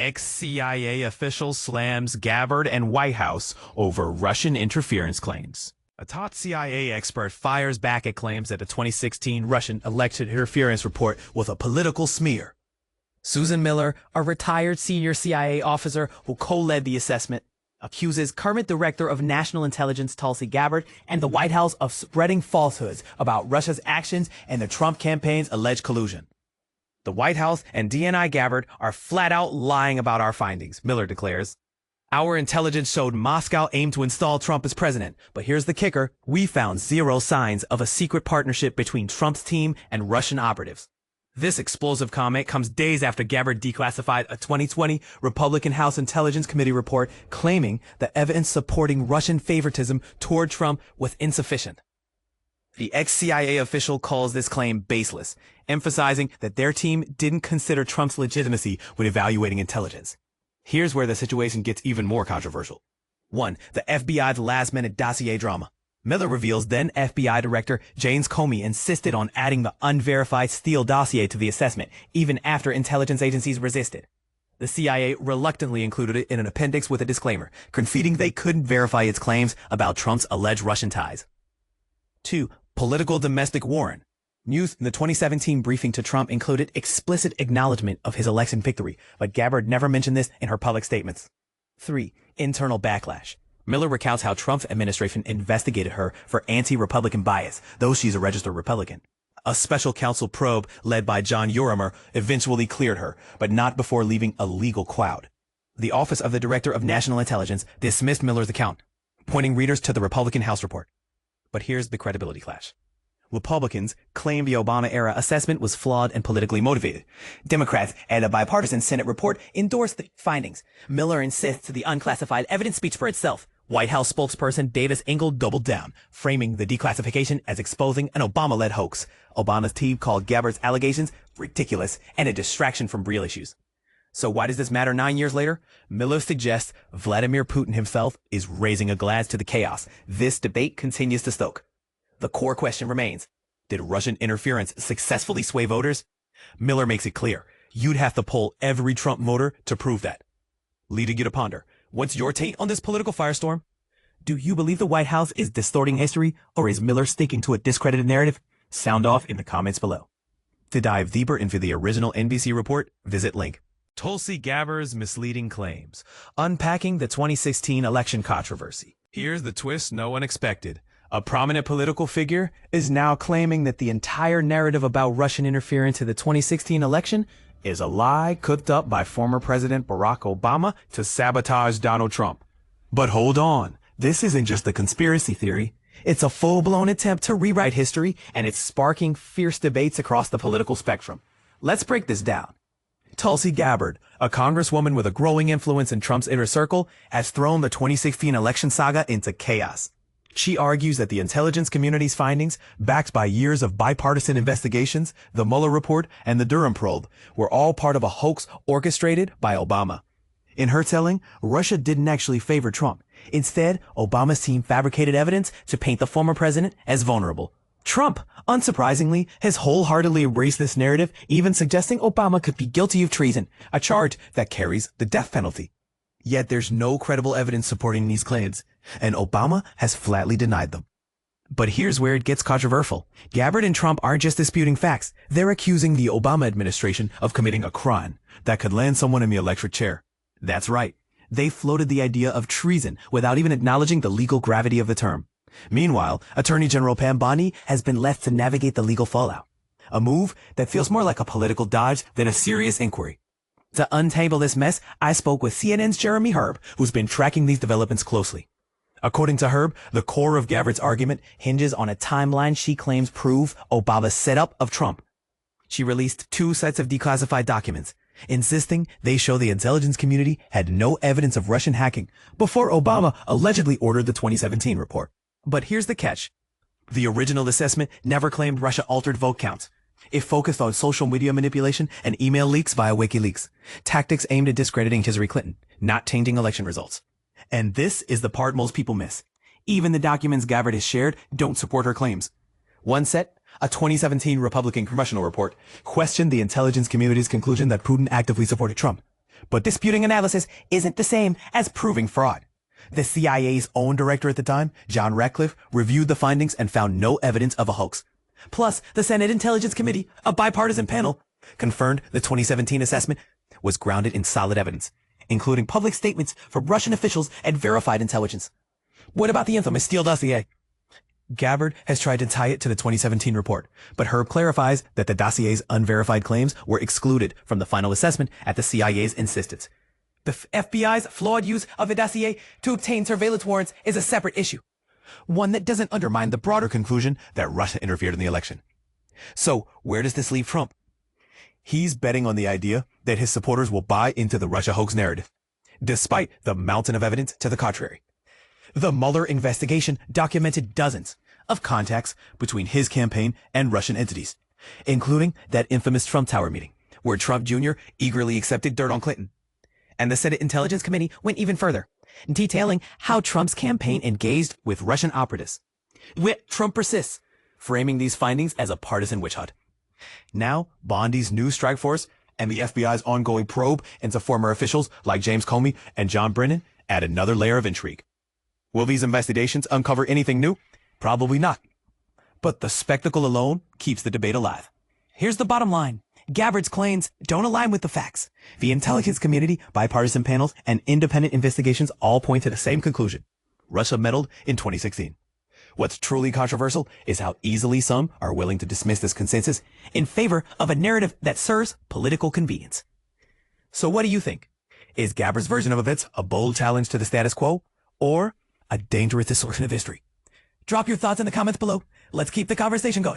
Ex-CIA official slams Gabbard and White House over Russian interference claims. A top CIA expert fires back at claims that the 2016 Russian election interference report was a political smear. Susan Miller, a retired senior CIA officer who co-led the assessment, accuses current director of national intelligence Tulsi Gabbard and the White House of spreading falsehoods about Russia's actions and the Trump campaign's alleged collusion. The White House and DNI Gabbard are flat out lying about our findings, Miller declares. Our intelligence showed Moscow aimed to install Trump as president, but here's the kicker. We found zero signs of a secret partnership between Trump's team and Russian operatives. This explosive comment comes days after Gabbard declassified a 2020 Republican House Intelligence Committee report claiming the evidence supporting Russian favoritism toward Trump was insufficient. The ex-CIA official calls this claim baseless, emphasizing that their team didn't consider Trump's legitimacy when evaluating intelligence. Here's where the situation gets even more controversial. 1. The FBI's last-minute dossier drama. Miller reveals then FBI Director James Comey insisted on adding the unverified Steele dossier to the assessment, even after intelligence agencies resisted. The CIA reluctantly included it in an appendix with a disclaimer, conceding they couldn't verify its claims about Trump's alleged Russian ties. 2. Political domestic warrant. News in the 2017 briefing to Trump included explicit acknowledgement of his election victory, but Gabbard never mentioned this in her public statements. 3. Internal backlash. Miller recounts how Trump's administration investigated her for anti-Republican bias, though she's a registered Republican. A special counsel probe led by John Durham eventually cleared her, but not before leaving a legal cloud. The Office of the Director of National Intelligence dismissed Miller's account, pointing readers to the Republican House report. But here's the credibility clash. Republicans claim the Obama-era assessment was flawed and politically motivated. Democrats and a bipartisan Senate report endorsed the findings. Miller insists the unclassified evidence speaks for itself. White House spokesperson Davis Ingle doubled down, framing the declassification as exposing an Obama-led hoax. Obama's team called Gabbard's allegations ridiculous and a distraction from real issues. So why does this matter 9 years later? Miller suggests Vladimir Putin himself is raising a glass to the chaos this debate continues to stoke. The core question remains, did Russian interference successfully sway voters? Miller makes it clear, you'd have to poll every Trump voter to prove that. Leading you to ponder, what's your take on this political firestorm? Do you believe the White House is distorting history, or is Miller sticking to a discredited narrative? Sound off in the comments below. To dive deeper into the original NBC report, visit link. Tulsi Gabbard's misleading claims, unpacking the 2016 election controversy. Here's the twist no one expected. A prominent political figure is now claiming that the entire narrative about Russian interference in the 2016 election is a lie cooked up by former President Barack Obama to sabotage Donald Trump. But hold on, this isn't just a conspiracy theory. It's a full-blown attempt to rewrite history, and it's sparking fierce debates across the political spectrum. Let's break this down. Tulsi Gabbard, a congresswoman with a growing influence in Trump's inner circle, has thrown the 2016 election saga into chaos. She argues that the intelligence community's findings, backed by years of bipartisan investigations, the Mueller report, and the Durham probe, were all part of a hoax orchestrated by Obama. In her telling, Russia didn't actually favor Trump. Instead, Obama's team fabricated evidence to paint the former president as vulnerable. Trump, unsurprisingly, has wholeheartedly embraced this narrative, even suggesting Obama could be guilty of treason, a charge that carries the death penalty. Yet there's no credible evidence supporting these claims, and Obama has flatly denied them. But here's where it gets controversial. Gabbard and Trump aren't just disputing facts. They're accusing the Obama administration of committing a crime that could land someone in the electric chair. That's right. They floated the idea of treason without even acknowledging the legal gravity of the term. Meanwhile, Attorney General Pam Bondi has been left to navigate the legal fallout. A move that feels more like a political dodge than a serious inquiry. To untangle this mess, I spoke with CNN's Jeremy Herb, who's been tracking these developments closely. According to Herb, the core of Gabbard's argument hinges on a timeline she claims prove Obama's setup of Trump. She released 2 sets of declassified documents, insisting they show the intelligence community had no evidence of Russian hacking before Obama allegedly ordered the 2017 report. But here's the catch. The original assessment never claimed Russia altered vote counts. It focused on social media manipulation and email leaks via WikiLeaks, tactics aimed at discrediting Hillary Clinton, not changing election results. And this is the part most people miss. Even the documents Gabbard has shared don't support her claims. One set, a 2017 Republican congressional report, questioned the intelligence community's conclusion that Putin actively supported Trump. But disputing analysis isn't the same as proving fraud. The CIA's own director at the time, John Ratcliffe, reviewed the findings and found no evidence of a hoax. Plus, the Senate Intelligence Committee, a bipartisan panel, confirmed the 2017 assessment was grounded in solid evidence, including public statements from Russian officials and verified intelligence. What about the infamous Steele dossier? Gabbard has tried to tie it to the 2017 report, but Herb clarifies that the dossier's unverified claims were excluded from the final assessment at the CIA's insistence. The FBI's flawed use of the dossier to obtain surveillance warrants is a separate issue, one that doesn't undermine the broader conclusion that Russia interfered in the election. So where does this leave Trump? He's betting on the idea that his supporters will buy into the Russia hoax narrative, despite the mountain of evidence to the contrary. The Mueller investigation documented dozens of contacts between his campaign and Russian entities, including that infamous Trump Tower meeting, where Trump Jr. eagerly accepted dirt on Clinton. And the Senate Intelligence Committee went even further, detailing how Trump's campaign engaged with Russian operatives. Yet Trump persists, framing these findings as a partisan witch hunt. Now, Bondi's new strike force and the FBI's ongoing probe into former officials like James Comey and John Brennan add another layer of intrigue. Will these investigations uncover anything new? Probably not. But the spectacle alone keeps the debate alive. Here's the bottom line. Gabbard's claims don't align with the facts. The intelligence community, bipartisan panels, and independent investigations all point to the same conclusion. Russia meddled in 2016. What's truly controversial is how easily some are willing to dismiss this consensus in favor of a narrative that serves political convenience. So what do you think? Is Gabbard's version of events a bold challenge to the status quo, or a dangerous distortion of history? Drop your thoughts in the comments below. Let's keep the conversation going.